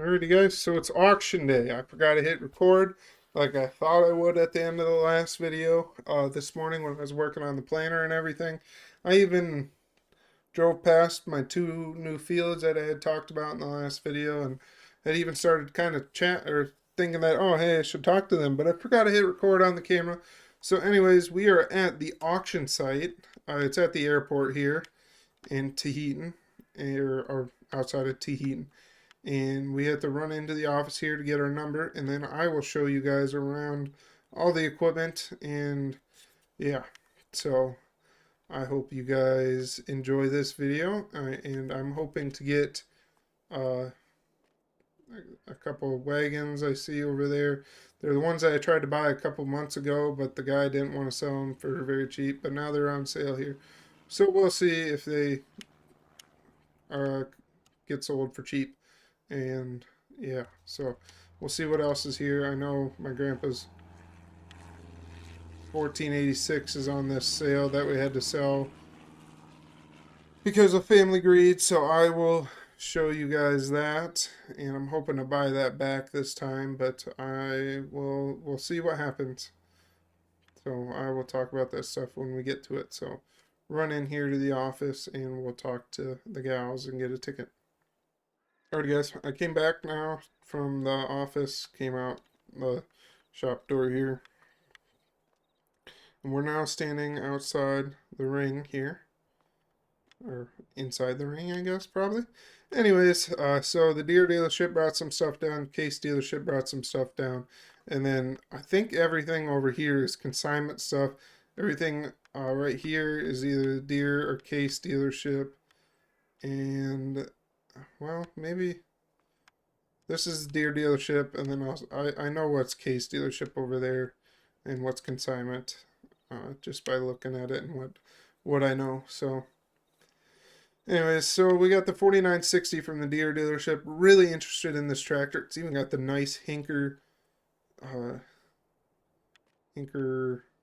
Alrighty guys, so it's auction day. I forgot to hit record like I thought I would at the end of the last video this morning when I was working on the planner and everything. I even drove past my two new fields that I had talked about in the last video and had even started kind of chat or thinking that, oh hey, I should talk to them, but I forgot to hit record on the camera. So anyways, we are at the auction site. It's at the airport here in Taheton, or outside of Taheton, and we have to run into the office here to get our number, and then I will show you guys around all the equipment. And yeah, so I hope you guys enjoy this video, and I'm hoping to get uh, a couple of wagons I see over there. They're the ones that I tried to buy a couple months ago, but the guy didn't want to sell them for very cheap, but now they're on sale here, so we'll see if they uh, get sold for cheap. And yeah, so we'll see what else is here. I know my grandpa's 1486 is on this sale that we had to sell because of family greed, so I will show you guys that, and I'm hoping to buy that back this time, but we'll see what happens. So I will talk about that stuff when we get to it. So run in here to the office and we'll talk to the gals and get a ticket. Alright guys, I came back now from the office, came out the shop door here, and we're now standing outside the ring here, or inside the ring I guess, probably. Anyways, so the Deere dealership brought some stuff down, Case dealership brought some stuff down, and then I think everything over here is consignment stuff. Everything right here is either the Deere or Case dealership, and well, maybe this is Deere dealership, and then also, I know what's Case dealership over there and what's consignment just by looking at it and what I know. So anyways, so we got the 4960 from the Deere dealership. Really interested in this tractor. It's even got the nice Hinker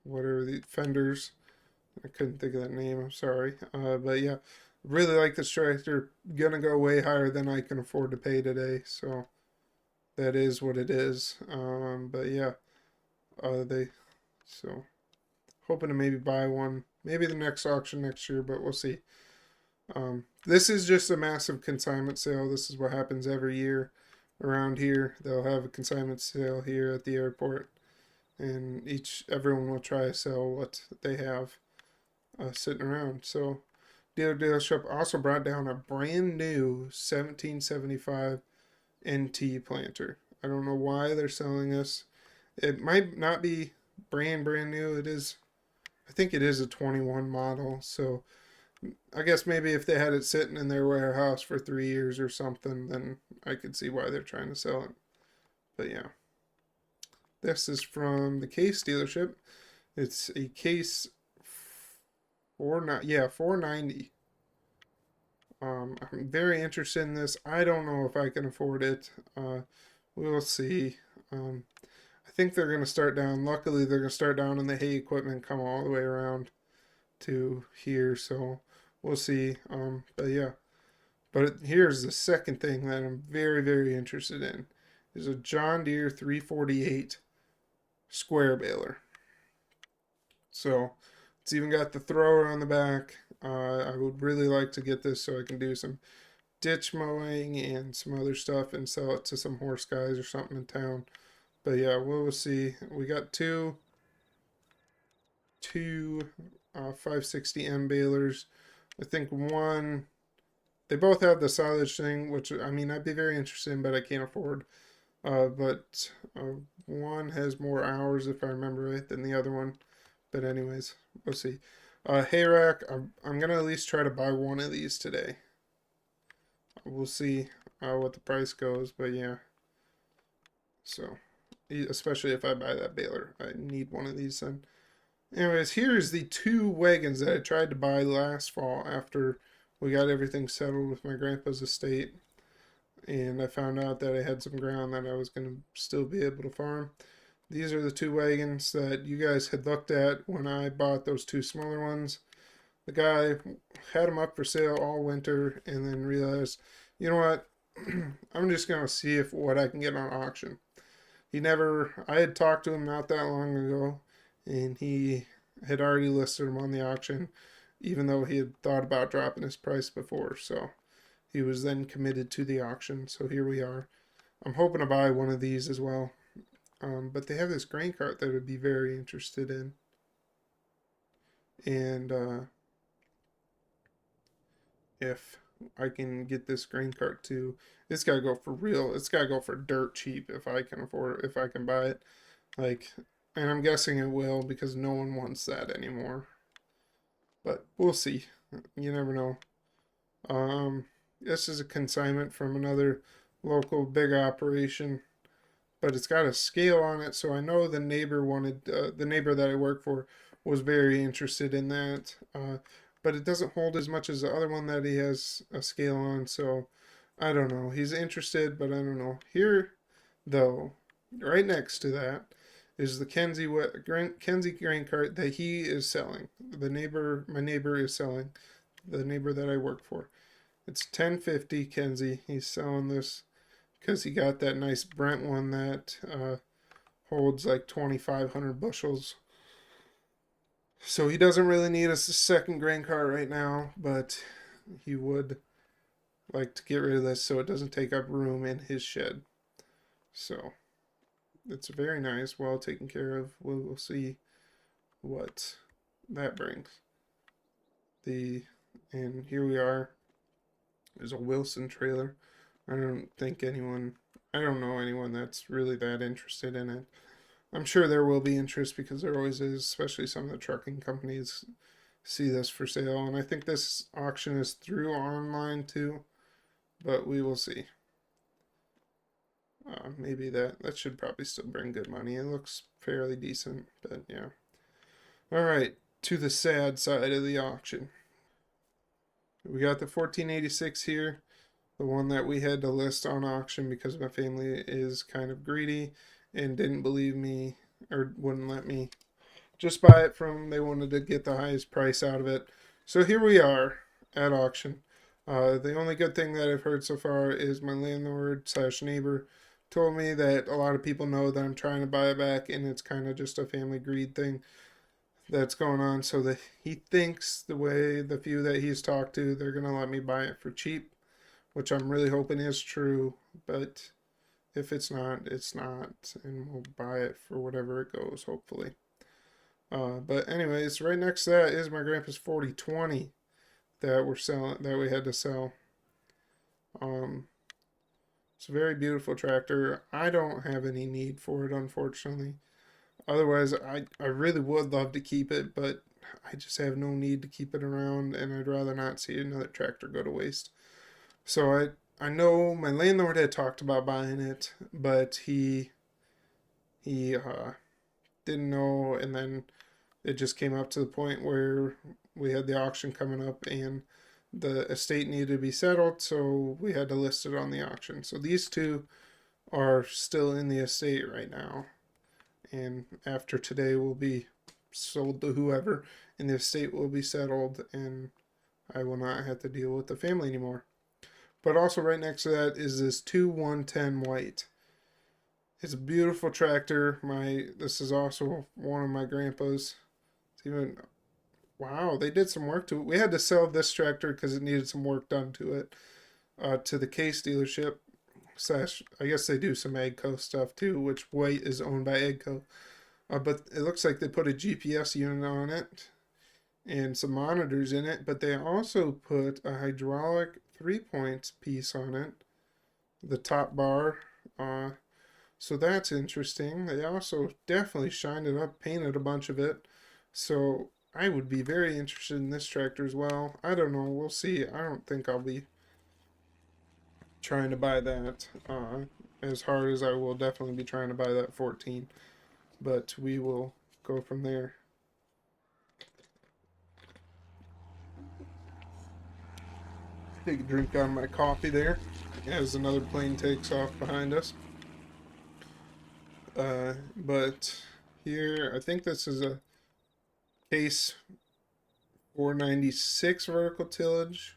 whatever the fenders. I couldn't think of that name, I'm sorry. But yeah, really like this tractor. Gonna go way higher than I can afford to pay today, so that is what it is. But yeah, so hoping to maybe buy one, maybe the next auction next year, but we'll see. This is just a massive consignment sale. This is what happens every year around here. They'll have a consignment sale here at the airport, and everyone will try to sell what they have sitting around. So dealership also brought down a brand new 1775 NT planter. I don't know why they're selling this. It might not be brand new. It is, I think it is a 21 model. So I guess maybe if they had it sitting in their warehouse for 3 years or something, then I could see why they're trying to sell it. But yeah, this is from the Case dealership. It's a Case 490. I'm very interested in this. I don't know if I can afford it. We'll see. I think they're going to start down. Luckily, they're going to start down in the hay equipment, come all the way around to here. So we'll see. But yeah. But here's the second thing that I'm very interested in. Is a John Deere 348 square baler. So it's even got the thrower on the back. I would really like to get this so I can do some ditch mowing and some other stuff and sell it to some horse guys or something in town. But yeah, we'll see. We got two 560M balers. I think one, they both have the silage thing, which I mean I'd be very interested in, but I can't afford. But one has more hours, if I remember right, than the other one. But anyways, we'll see. Hay rack, I'm gonna at least try to buy one of these today. We'll see what the price goes, but yeah. So, especially if I buy that baler, I need one of these then. Anyways, here's the two wagons that I tried to buy last fall after we got everything settled with my grandpa's estate. And I found out that I had some ground that I was going to still be able to farm. These are the two wagons that you guys had looked at when I bought those two smaller ones. The guy had them up for sale all winter and then realized, you know what, I'm just gonna see if what I can get on auction. I had talked to him not that long ago, and he had already listed him on the auction, even though he had thought about dropping his price before. So he was then committed to the auction. So here we are. I'm hoping to buy one of these as well. But they have this grain cart that I would be very interested in. And if I can get this grain cart too, it's gotta go for real. It's gotta go for dirt cheap if I can afford it, if I can buy it. Like, and I'm guessing it will because no one wants that anymore. But we'll see. You never know. Um, this is a consignment from another local big operation, but it's got a scale on it, so I know the neighbor that I work for was very interested in that. But it doesn't hold as much as the other one that he has a scale on, so I don't know. He's interested, but I don't know. Here, though, right next to that is the Kenzie grain cart that he is selling. My neighbor is selling. The neighbor that I work for. It's 1050 Kenzie. He's selling this because he got that nice Brent one that holds like 2,500 bushels. So he doesn't really need a second grain cart right now, but he would like to get rid of this so it doesn't take up room in his shed. So it's very nice, well taken care of. We'll see what that brings. And here we are. There's a Wilson trailer. I don't think anyone, I don't know anyone that's really that interested in it. I'm sure there will be interest because there always is, especially some of the trucking companies see this for sale. And I think this auction is through online too, but we will see. Maybe that should probably still bring good money. It looks fairly decent, but yeah. All right, to the sad side of the auction. We got the 1486 here, the one that we had to list on auction because my family is kind of greedy and didn't believe me or wouldn't let me just buy it from them. They wanted to get the highest price out of it. So here we are at auction. The only good thing that I've heard so far is my landlord slash neighbor told me that a lot of people know that I'm trying to buy it back and it's kind of just a family greed thing that's going on. So that he thinks the few that he's talked to, they're going to let me buy it for cheap, which I'm really hoping is true. But if it's not, it's not. And we'll buy it for whatever it goes, hopefully. But anyways, right next to that is my grandpa's 4020 that we had to sell. Um, it's a very beautiful tractor. I don't have any need for it, unfortunately. Otherwise, I really would love to keep it, but I just have no need to keep it around, and I'd rather not see another tractor go to waste. So I know my landlord had talked about buying it, but he didn't know, and then it just came up to the point where we had the auction coming up and the estate needed to be settled, so we had to list it on the auction. So these two are still in the estate right now, and after today will be sold to whoever, and the estate will be settled, and I will not have to deal with the family anymore. But also right next to that is this 2110 white. It's a beautiful tractor. This is also one of my grandpa's. It's even wow, they did some work to it. We had to sell this tractor because it needed some work done to it. To the Case dealership. Slash, I guess they do some AGCO stuff too, which White is owned by AGCO. But it looks like they put a GPS unit on it and some monitors in it, but they also put a hydraulic 3 points piece on it, the top bar. So that's interesting. They also definitely shined it up, painted a bunch of it. So I would be very interested in this tractor as well. I don't know. We'll see. I don't think I'll be trying to buy that as hard as I will definitely be trying to buy that 14. But we will go from there. Take a drink on my coffee there as another plane takes off behind us. But here, I think this is a Case 496 vertical tillage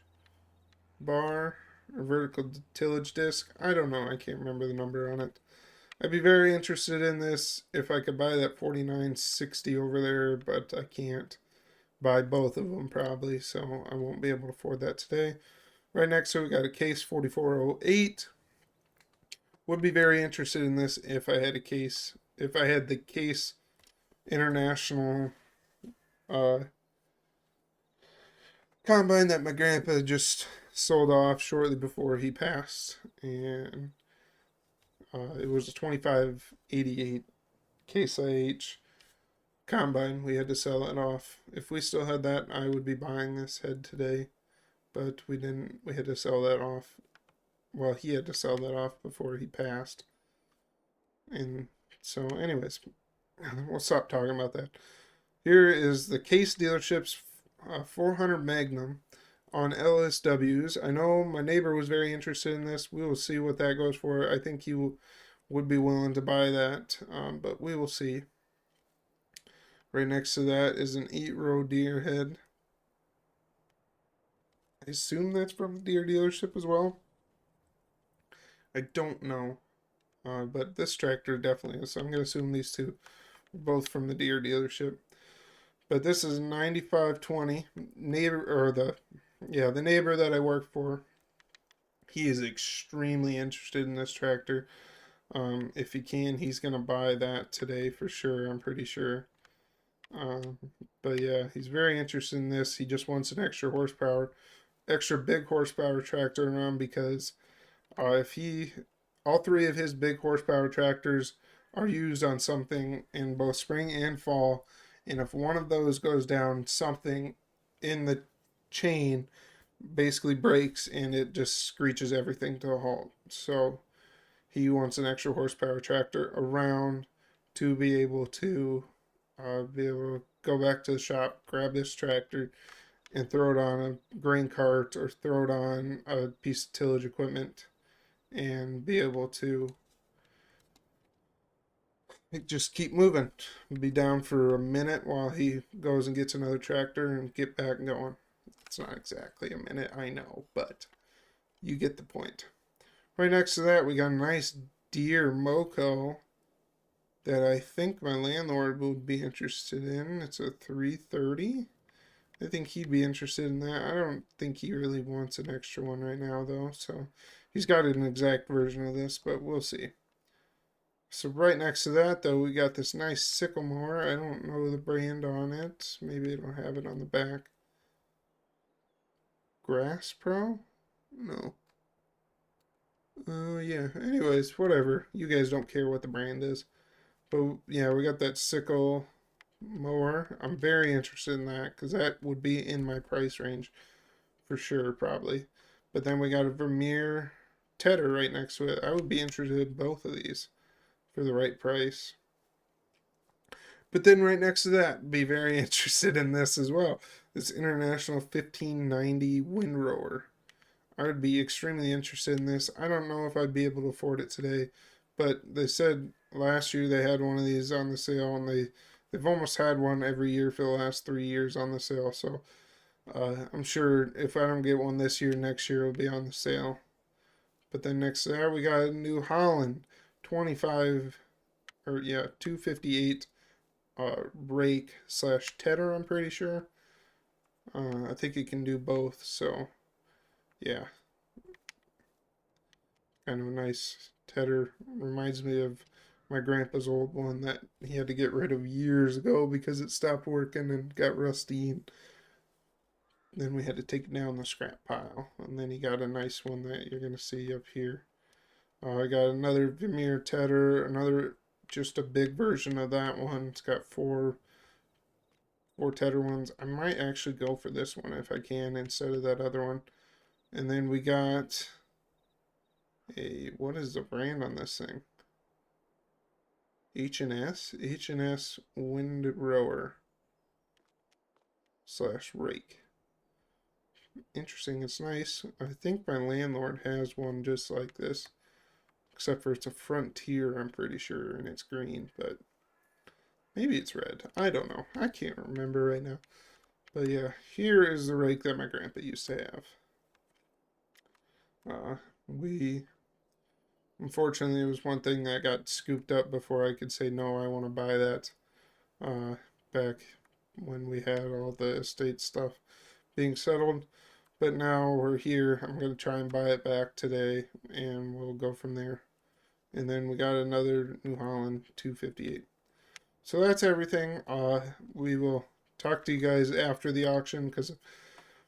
bar. or vertical tillage disc. I don't know. I can't remember the number on it. I'd be very interested in this if I could buy that 4960 over there, but I can't buy both of them probably, so I won't be able to afford that today. Right next to it, we got a case 4408. Would be very interested in this if I had a case, if I had the case international uh, combine that my grandpa just sold off shortly before he passed, and it was a 2588 case IH combine. We had to sell it off. If we still had that, I would be buying this head today, but we didn't. We had to sell that off. Well, he had to sell that off before he passed, and so, anyways, we'll stop talking about that. Here is the Case Dealership's 400 Magnum on LSWs. I know my neighbor was very interested in this. We will see what that goes for. I think he would be willing to buy that, but we will see. Right next to that is an 8-row deer head. I assume that's from the deer dealership as well. I don't know, but this tractor definitely is. So I'm going to assume these two are both from the deer dealership. But this is 9520 neighbor, or the neighbor that I work for. He is extremely interested in this tractor. If he can, he's gonna buy that today for sure. I'm pretty sure. Um, but yeah, he's very interested in this. He just wants an extra horsepower, extra big horsepower tractor around because if he, all three of his big horsepower tractors are used on something in both spring and fall, and if one of those goes down, something in the chain basically breaks and it just screeches everything to a halt. So he wants an extra horsepower tractor around to be able to go back to the shop, grab this tractor, and throw it on a grain cart or throw it on a piece of tillage equipment and be able to just keep moving. Be down for a minute while he goes and gets another tractor and get back going. It's not exactly a minute, I know, but you get the point. Right next to that, we got a nice deer Moco that I think my landlord would be interested in. It's a 330. I think he'd be interested in that. I don't think he really wants an extra one right now, though, so he's got an exact version of this, but we'll see. So right next to that, though, we got this nice sycamore. I don't know the brand on it. Maybe it'll have it on the back. Grass Pro? No. Yeah. Anyways, whatever. You guys don't care what the brand is. But yeah, we got that sickle mower. I'm very interested in that because that would be in my price range for sure, probably. But then we got a Vermeer Tedder right next to it. I would be interested in both of these for the right price. But then right next to that, be very interested in this as well. This International 1590 Windrower. I would be extremely interested in this. I don't know if I'd be able to afford it today, but they said last year they had one of these on the sale, and they've almost had one every year for the last 3 years on the sale. So I'm sure if I don't get one this year, next year it'll be on the sale. But then next to that, we got a New Holland 25 or yeah 258 rake slash tedder. I'm pretty sure. I think it can do both. So yeah, kind of a nice tedder. Reminds me of my grandpa's old one that he had to get rid of years ago because it stopped working and got rusty. And then we had to take it down the scrap pile. And then he got a nice one that you're going to see up here. I got another Vermeer tedder, another just a big version of that one. It's got four tedder ones. I might actually go for this one if I can instead of that other one. And then we got what is the brand on this thing? H&S Windrower slash rake. Interesting. It's nice. I think my landlord has one just like this, except for it's a Frontier, I'm pretty sure, and it's green, but maybe it's red. I don't know. I can't remember right now. But yeah, here is the rake that my grandpa used to have. We unfortunately, it was one thing that got scooped up before I could say no, I want to buy that. Uh, Back when we had all the estate stuff being settled. But now we're here. I'm going to try and buy it back today, and we'll go from there. And then we got another New Holland 258. So that's everything. We will talk to you guys after the auction because I'm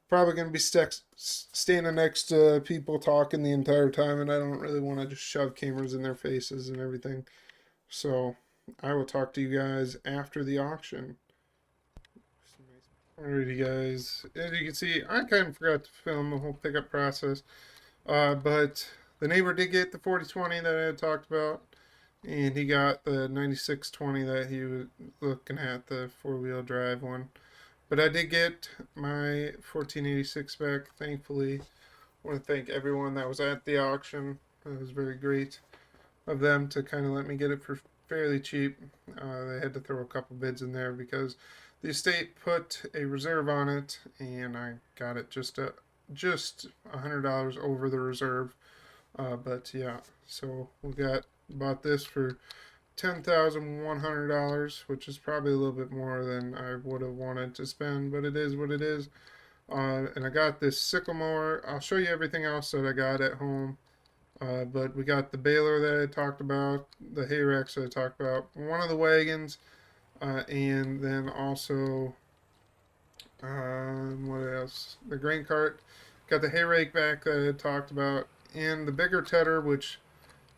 probably going to be standing next to people talking the entire time, and I don't really want to just shove cameras in their faces and everything. So I will talk to you guys after the auction. Alrighty, guys. As you can see, I kind of forgot to film the whole pickup process. But the neighbor did get the 4020 that I had talked about, and he got the 9620 that he was looking at, the four-wheel drive one. But I did get my 1486 back, thankfully. I want to thank everyone that was at the auction. It was very great of them to kind of let me get it for fairly cheap. They had to throw a couple bids in there because the estate put a reserve on it, and I got it just $100 over the reserve. But yeah, so we bought this for $10,100, which is probably a little bit more than I would have wanted to spend, but it is what it is. And I got this sickle mower. I'll show you everything else that I got at home. But we got the baler that I talked about, the hay racks that I talked about, one of the wagons, and then also, what else? The grain cart. Got the hay rake back that I talked about, and the bigger tedder, which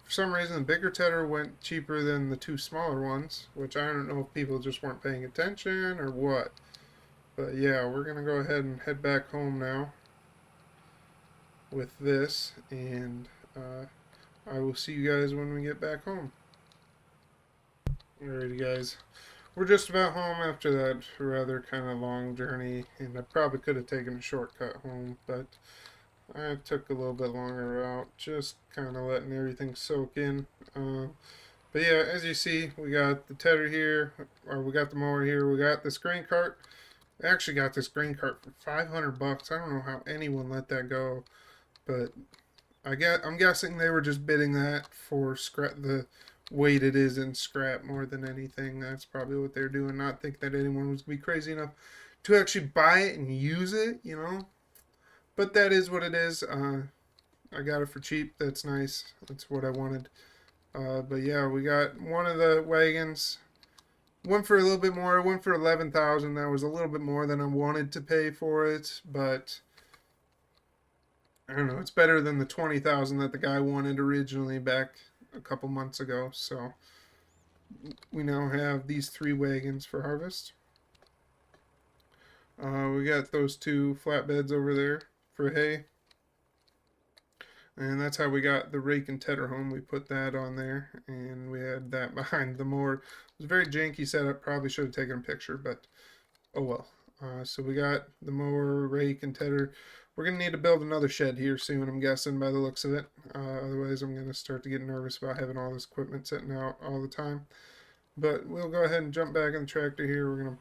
for some reason the bigger tedder went cheaper than the two smaller ones, which I don't know if people just weren't paying attention or what. But yeah, we're going to go ahead and head back home now with this, and I will see you guys when we get back home. Alrighty, guys. We're just about home after that rather kind of long journey, and I probably could have taken a shortcut home, but I took a little bit longer route, just kind of letting everything soak in. But yeah, as you see, we got the tedder here, or we got the mower here, we got this grain cart. I actually got this grain cart for 500 bucks. I don't know how anyone let that go, but I'm guessing they were just bidding that for scrap, the weight it is in scrap more than anything. That's probably what they're doing. Not think that anyone was gonna be crazy enough to actually buy it and use it, you know. But that is what it is. I got it for cheap. That's nice. That's what I wanted. But yeah, we got one of the wagons. Went for a little bit more. Went for 11,000. That was a little bit more than I wanted to pay for it, but I don't know. It's better than the 20,000 that the guy wanted originally back a couple months ago. So we now have these three wagons for harvest. We got those two flatbeds over there for hay. And that's how we got the rake and tedder home. We put that on there, and we had that behind the mower. It was a very janky setup. Probably should have taken a picture, but oh well. So we got the mower, rake, and tedder. We're going to need to build another shed here soon, I'm guessing, by the looks of it. Otherwise, I'm going to start to get nervous about having all this equipment sitting out all the time. But we'll go ahead and jump back in the tractor here. We're going to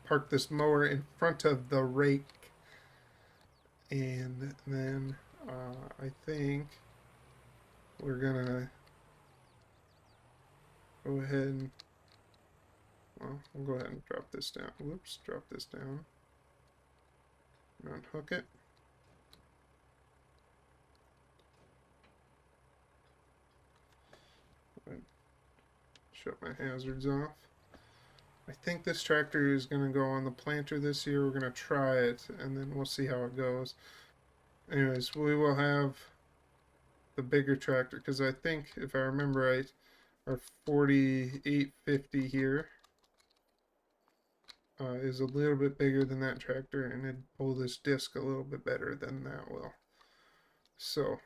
park this mower in front of the rake. And then I think we're going to go ahead and, well, we'll go ahead and drop this down. Whoops, drop this down. Unhook it. Shut my hazards off. I think this tractor is going to go on the planter this year. We're going to try it, and then we'll see how it goes. Anyways, we will have the bigger tractor, because I think, if I remember right, our 4850 here is a little bit bigger than that tractor, and it'd pull this disc a little bit better than that will. So,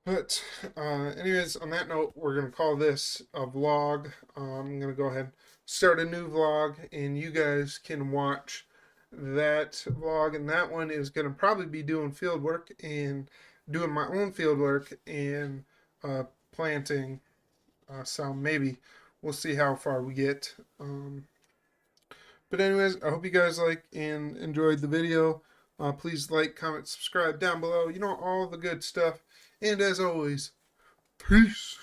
but anyways, on that note, we're going to call this a vlog. I'm going to go ahead and start a new vlog, and you guys can watch that vlog. And that one is going to probably be doing field work and doing my own field work and planting some. Maybe we'll see how far we get. But anyways, I hope you guys like and enjoyed the video. Please like, comment, subscribe down below. You know, all the good stuff. And as always, peace.